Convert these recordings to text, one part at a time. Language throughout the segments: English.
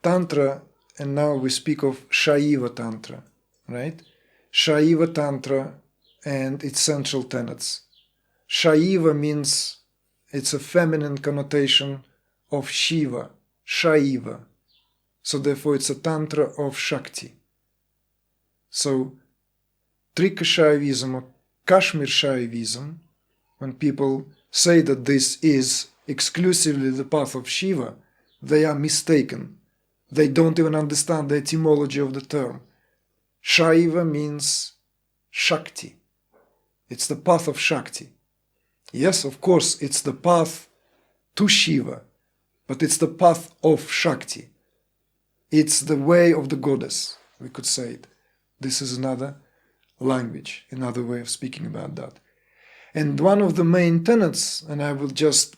Tantra, and now we speak of Shaiva Tantra, right? Shaiva Tantra and its central tenets. Shaiva means it's a feminine connotation of Shiva, Shaiva. So therefore it's a Tantra of Shakti. So Trika Shaivism or Kashmir Shaivism, when people say that this is exclusively the path of Shiva, they are mistaken. They don't even understand the etymology of the term. Shaiva means Shakti. It's the path of Shakti. Yes, of course, it's the path to Shiva, but it's the path of Shakti. It's the way of the goddess, we could say it. This is another language, another way of speaking about that. And one of the main tenets, and I will just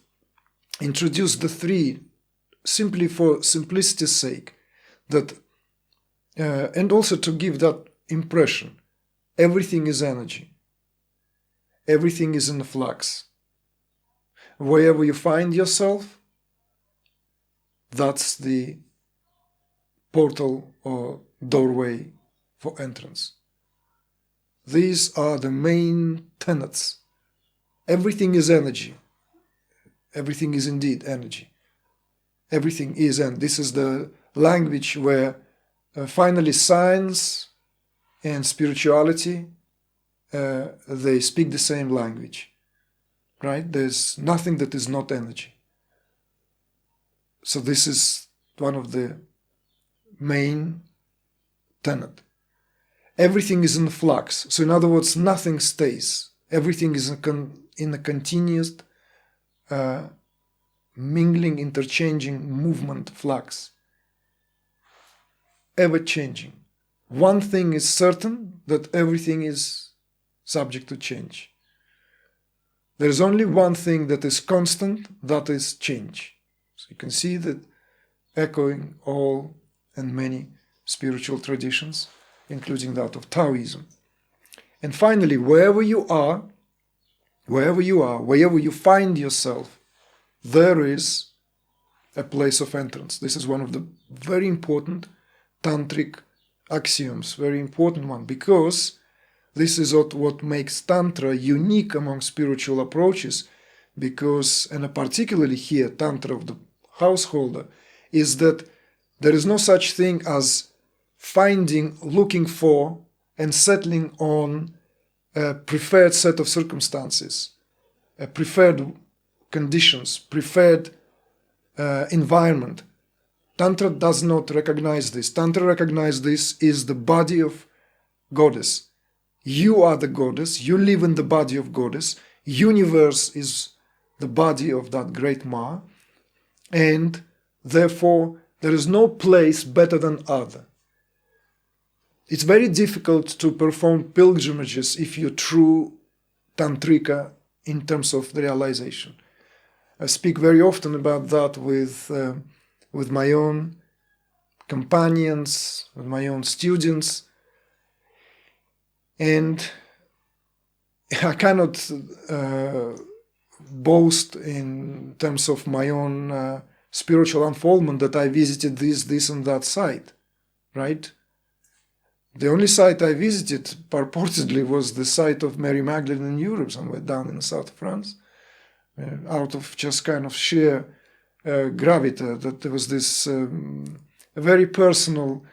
introduce the three simply for simplicity's sake, that and also to give that impression, everything is energy. Everything is in a flux. Wherever you find yourself, that's the portal or doorway for entrance. These are the main tenets. Everything is energy. Everything is indeed energy. Everything is, and this is the language where finally science and spirituality, they speak the same language, right? There's nothing that is not energy. So this is one of the main tenet. Everything is in flux. So in other words, nothing stays. Everything is in a continuous mingling, interchanging movement flux. Ever changing. One thing is certain, that everything is subject to change. There is only one thing that is constant, that is change. So you can see that echoing all and many spiritual traditions, including that of Taoism. And finally, wherever you find yourself, there is a place of entrance. This is one of the very important tantric axioms, very important one, because this is what makes Tantra unique among spiritual approaches, because, and particularly here, Tantra of the householder, is that there is no such thing as finding, looking for, and settling on a preferred set of circumstances, a preferred conditions, preferred environment. Tantra does not recognize this. Tantra recognizes this is the body of goddess. You are the goddess. You live in the body of goddess. Universe is the body of that great Ma. And therefore, there is no place better than other. It's very difficult to perform pilgrimages if you're true Tantrika in terms of the realization. I speak very often about that with my own companions, with my own students, and I cannot boast in terms of my own spiritual unfoldment that I visited this and that site, right? The only site I visited purportedly was the site of Mary Magdalene in Europe, somewhere down in the south of France, out of just kind of sheer gravity, that there was this very personal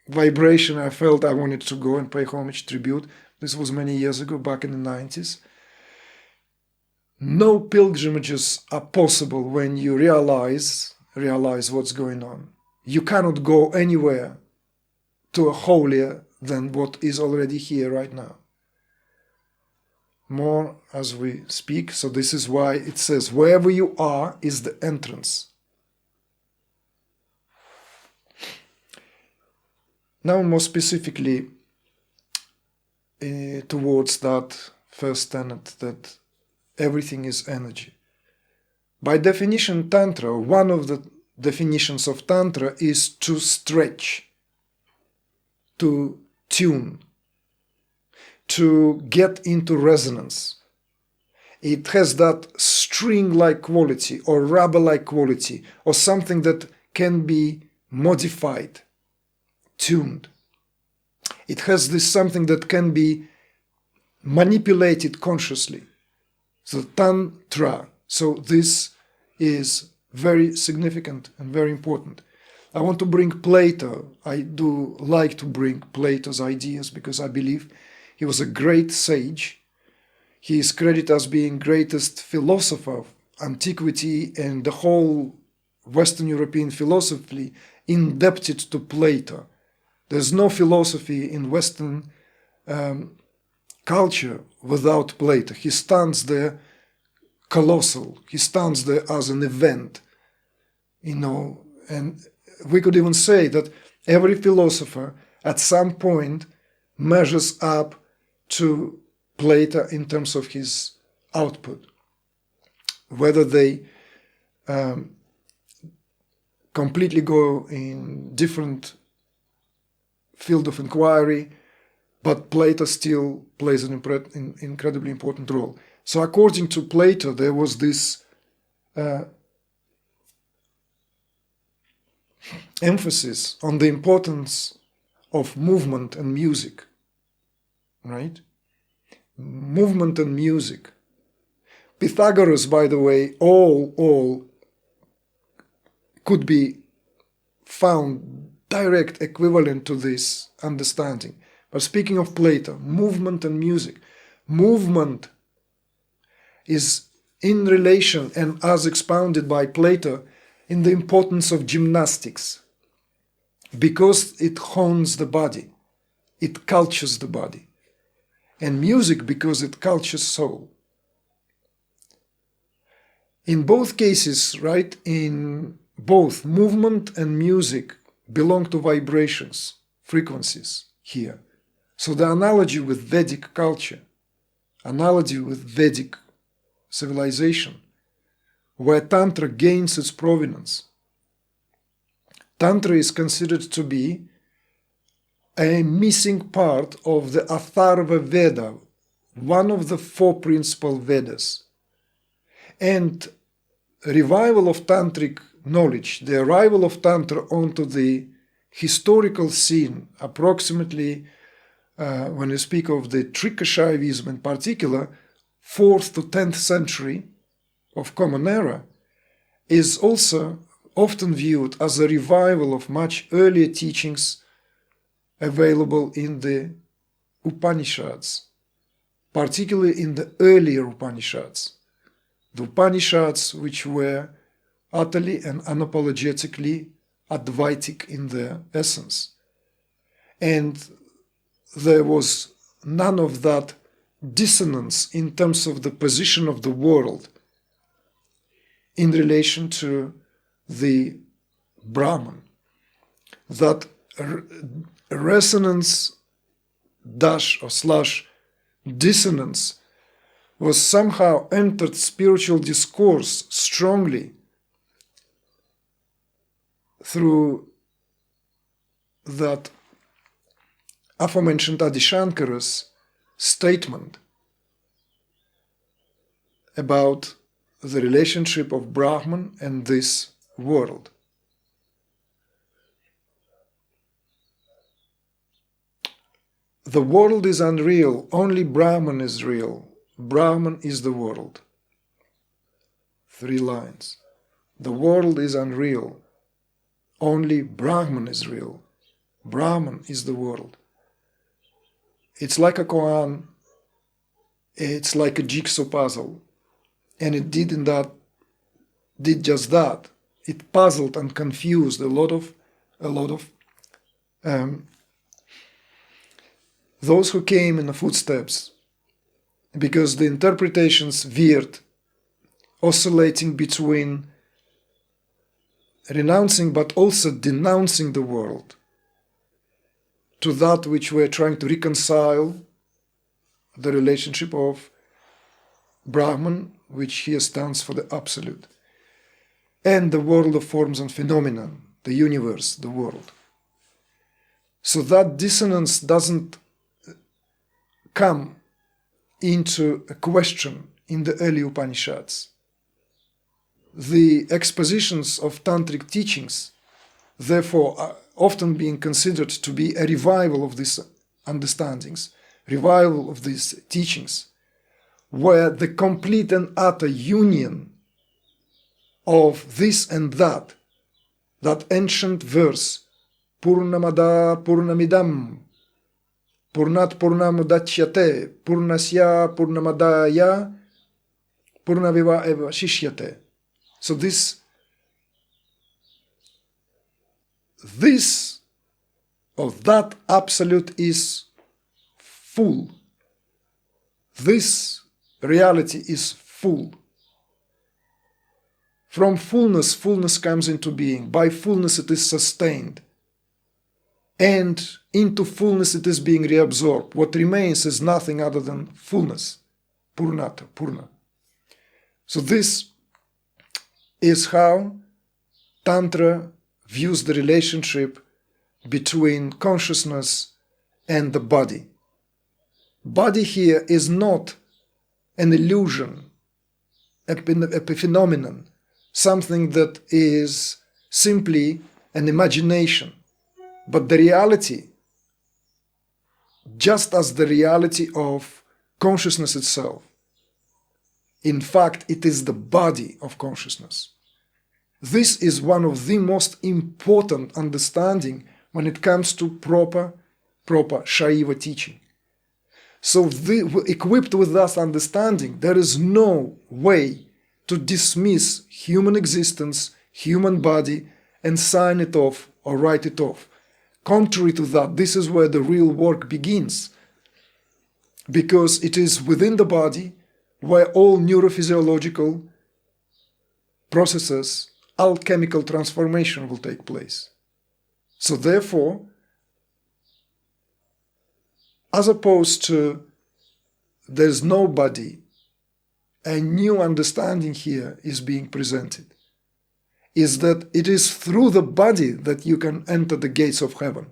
vibration I felt. I wanted to go and pay homage, tribute. This was many years ago, back in the 90s. No pilgrimages are possible when you realize what's going on. You cannot go anywhere to a holier than what is already here right now. More as we speak, so this is why it says, wherever you are is the entrance. Now more specifically towards that first tenet, that everything is energy. By definition, Tantra, one of the definitions of Tantra is to stretch, to tune, to get into resonance. It has that string-like quality or rubber-like quality or something that can be modified, tuned. It has this something that can be manipulated consciously. So Tantra. So this is very significant and very important. I want to bring Plato. I do like to bring Plato's ideas because I believe he was a great sage. He is credited as being greatest philosopher of antiquity, and the whole Western European philosophy indebted to Plato. There's no philosophy in Western culture without Plato. He stands there colossal. He stands there as an event, and we could even say that every philosopher at some point measures up to Plato in terms of his output. Whether they completely go in different field of inquiry, but Plato still plays an incredibly important role. So according to Plato, there was this emphasis on the importance of movement and music, right? Movement and music. Pythagoras, by the way, all could be found direct equivalent to this understanding. But speaking of Plato, movement and music. Movement is in relation and as expounded by Plato in the importance of gymnastics, because it hones the body, it cultures the body, and music because it cultures soul. In both cases, right, in both movement and music belong to vibrations, frequencies here. So the analogy with Vedic culture, analogy with Vedic civilization, where Tantra gains its provenance. Tantra is considered to be a missing part of the Atharva Veda, one of the four principal Vedas. And revival of Tantric knowledge, the arrival of Tantra onto the historical scene, approximately when you speak of the Trika Shaivism in particular, 4th to 10th century of Common Era, is also often viewed as a revival of much earlier teachings available in the Upanishads, particularly in the earlier Upanishads. The Upanishads which were utterly and unapologetically Advaitic in their essence. And there was none of that dissonance in terms of the position of the world in relation to the Brahman. That resonance dash or slash dissonance was somehow entered spiritual discourse strongly through that aforementioned Adi Shankara's statement about the relationship of Brahman and this world. The world is unreal, only Brahman is real. Brahman is the world. 3 lines. The world is unreal, only Brahman is real. Brahman is the world. It's like a koan, it's like a jigsaw puzzle, and it did just that. It puzzled and confused a lot of those who came in the footsteps, because the interpretations veered, oscillating between renouncing but also denouncing the world to that which we're trying to reconcile, the relationship of Brahman, which here stands for the absolute, and the world of forms and phenomena, the universe, the world. So that dissonance doesn't come into a question in the early Upanishads. The expositions of Tantric teachings therefore often being considered to be a revival of these understandings, revival of these teachings, where the complete and utter union of this and that ancient verse, Purnamada Purnamidam, Purnat Purnamudachyate, Purnasya Purnamadaya, Purnaviva Eva Shishyate. So this or that absolute is full. This reality is full. From fullness, fullness comes into being. By fullness it is sustained. And into fullness it is being reabsorbed. What remains is nothing other than fullness. Purnata, Purna. So this is how Tantra views the relationship between consciousness and the body. Body here is not an illusion, a phenomenon, something that is simply an imagination. But the reality, just as the reality of consciousness itself, in fact, it is the body of consciousness. This is one of the most important understanding when it comes to proper Shaiva teaching. So equipped with that understanding, there is no way to dismiss human existence, human body, and sign it off or write it off. Contrary to that, this is where the real work begins, because it is within the body where all neurophysiological processes, alchemical transformation will take place. So therefore, as opposed to there's no body, a new understanding here is being presented, is that it is through the body that you can enter the gates of heaven.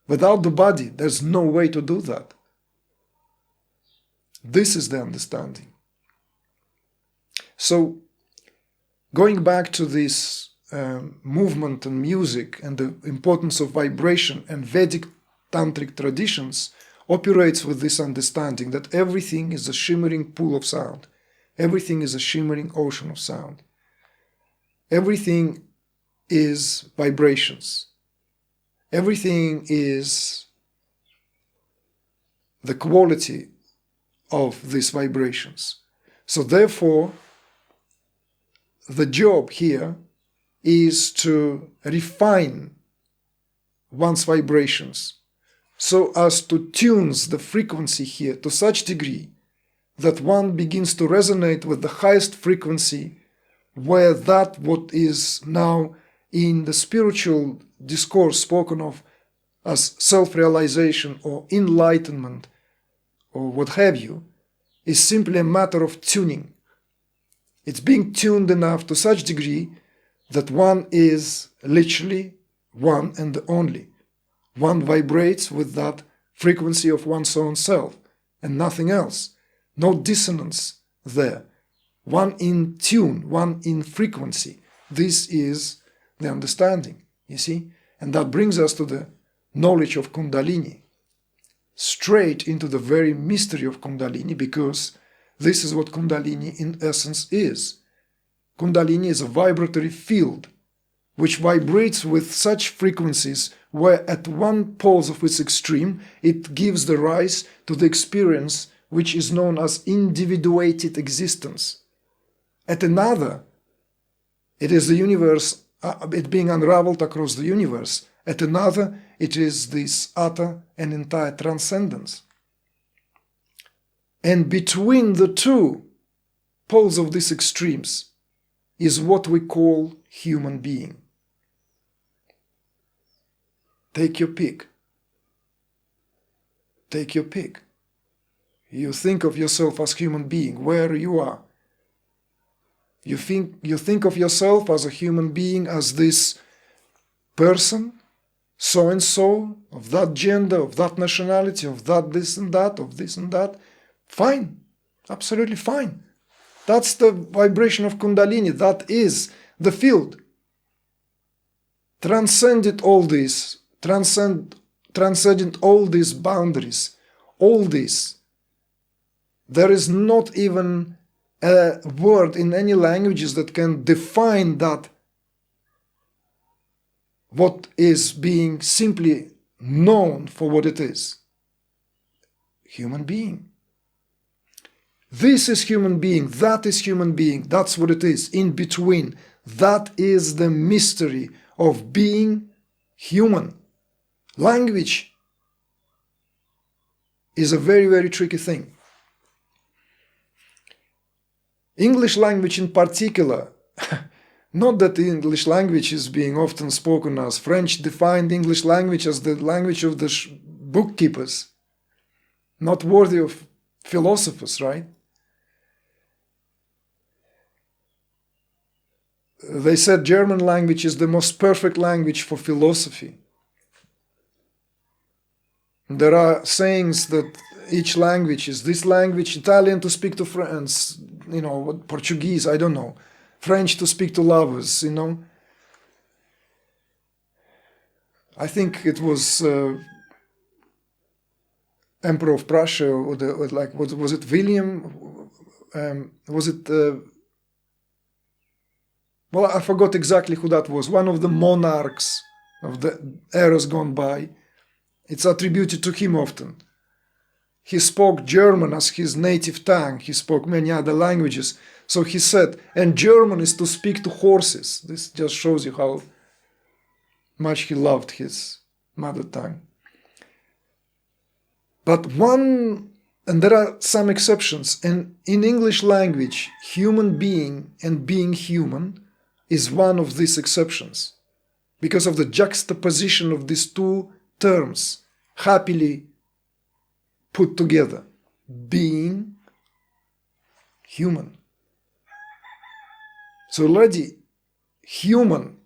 Without the body, there's no way to do that. This is the understanding. So, going back to this movement and music and the importance of vibration and Vedic tantric traditions operates with this understanding that everything is a shimmering pool of sound. Everything is a shimmering ocean of sound. Everything is vibrations. Everything is the quality of these vibrations. So therefore, the job here is to refine one's vibrations so as to tune the frequency here to such degree that one begins to resonate with the highest frequency, where that what is now in the spiritual discourse spoken of as self-realization or enlightenment or what have you, is simply a matter of tuning. It's being tuned enough to such degree that one is literally one and the only. One vibrates with that frequency of one's own self and nothing else. No dissonance there. One in tune, one in frequency. This is the understanding, you see? And that brings us to the knowledge of Kundalini, straight into the very mystery of Kundalini, because this is what Kundalini in essence is. Kundalini is a vibratory field which vibrates with such frequencies where at one pulse of its extreme it gives the rise to the experience which is known as individuated existence. At another, it is the universe, it being unraveled across the universe. At another, it is this utter and entire transcendence. And between the two poles of these extremes is what we call human being. Take your pick. Take your pick. You think of yourself as human being, where you are. You think of yourself as a human being, as this person, so-and-so, of that gender, of that nationality, of that this and that, of this and that. Fine. Absolutely fine. That's the vibration of Kundalini. That is the field. transcended all this, transcended all these boundaries, all this. There is not even a word in any languages that can define that, what is being simply known for what it is. Human being. This is human being, that is human being, that's what it is, in between. That is the mystery of being human. Language is a very, very tricky thing. English language in particular, not that the English language is being often spoken as French defined English language as the language of the bookkeepers, not worthy of philosophers, right? They said German language is the most perfect language for philosophy. There are sayings that each language is this language, Italian to speak to friends, Portuguese, I don't know, French to speak to lovers, I think it was Emperor of Prussia, or was it William? Well, I forgot exactly who that was. One of the monarchs of the eras gone by. It's attributed to him often. He spoke German as his native tongue. He spoke many other languages. So he said, and German is to speak to horses. This just shows you how much he loved his mother tongue. And there are some exceptions, and in English language, human being and being human is one of these exceptions, because of the juxtaposition of these two terms, happily put together, being human. So already human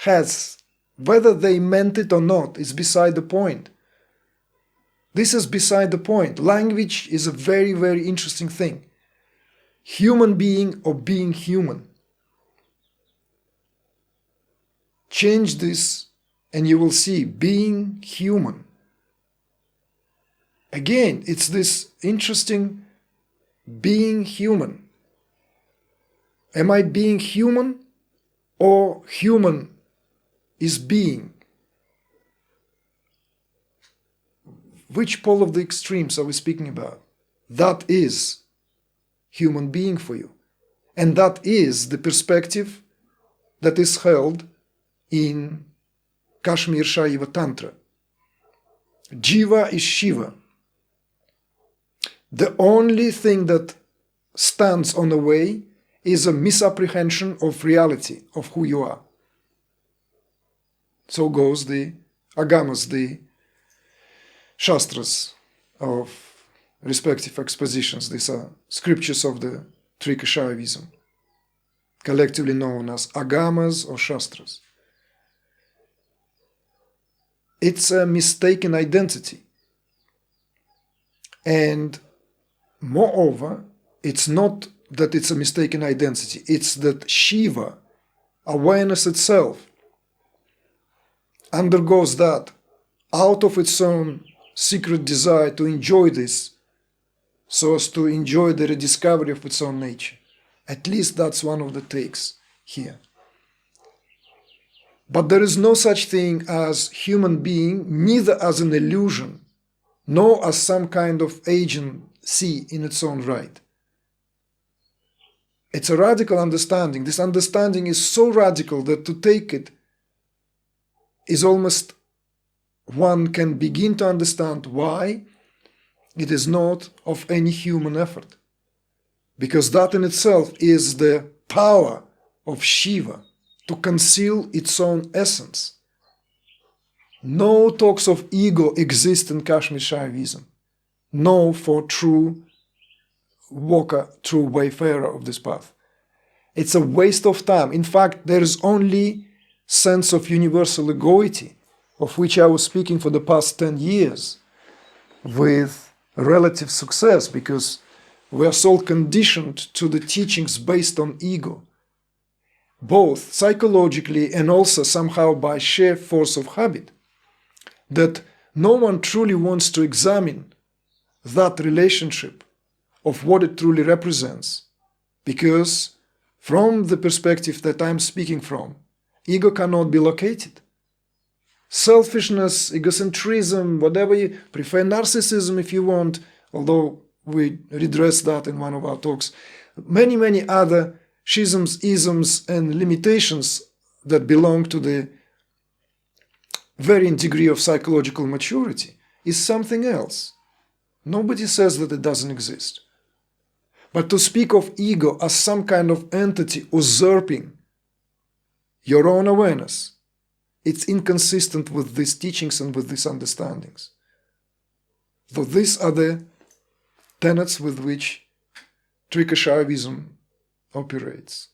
has, whether they meant it or not, is beside the point. This is beside the point. Language is a very, very interesting thing. Human being or being human. Change this and you will see being human. Again, it's this interesting being human. Am I being human or human is being? Which pole of the extremes are we speaking about? That is human being for you. And that is the perspective that is held in Kashmir Shaiva Tantra. Jiva is Shiva. The only thing that stands on the way is a misapprehension of reality, of who you are. So goes the agamas, the Shastras of respective expositions. These are scriptures of the Trika Shaivism, collectively known as agamas or Shastras. It's a mistaken identity. And moreover, it's not that it's a mistaken identity, it's that Shiva, awareness itself, undergoes that out of its own secret desire to enjoy this, so as to enjoy the rediscovery of its own nature. At least that's one of the takes here. But there is no such thing as human being, neither as an illusion, nor as some kind of agency in its own right. It's a radical understanding. This understanding is so radical that to take it is almost, one can begin to understand why it is not of any human effort. Because that in itself is the power of Shiva to conceal its own essence. No talks of ego exist in Kashmir Shaivism. No for true walker, true wayfarer of this path. It's a waste of time. In fact, there is only sense of universal egoity, of which I was speaking for the past 10 years, with relative success, because we are so conditioned to the teachings based on ego. both psychologically and also somehow by sheer force of habit, that no one truly wants to examine that relationship of what it truly represents, because from the perspective that I'm speaking from, ego cannot be located. Selfishness, egocentrism, whatever you prefer, narcissism if you want, although we redress that in one of our talks, many other schisms, isms, and limitations that belong to the varying degree of psychological maturity is something else. Nobody says that it doesn't exist. But to speak of ego as some kind of entity usurping your own awareness, it's inconsistent with these teachings and with these understandings. So these are the tenets with which Trika Shaivism operates.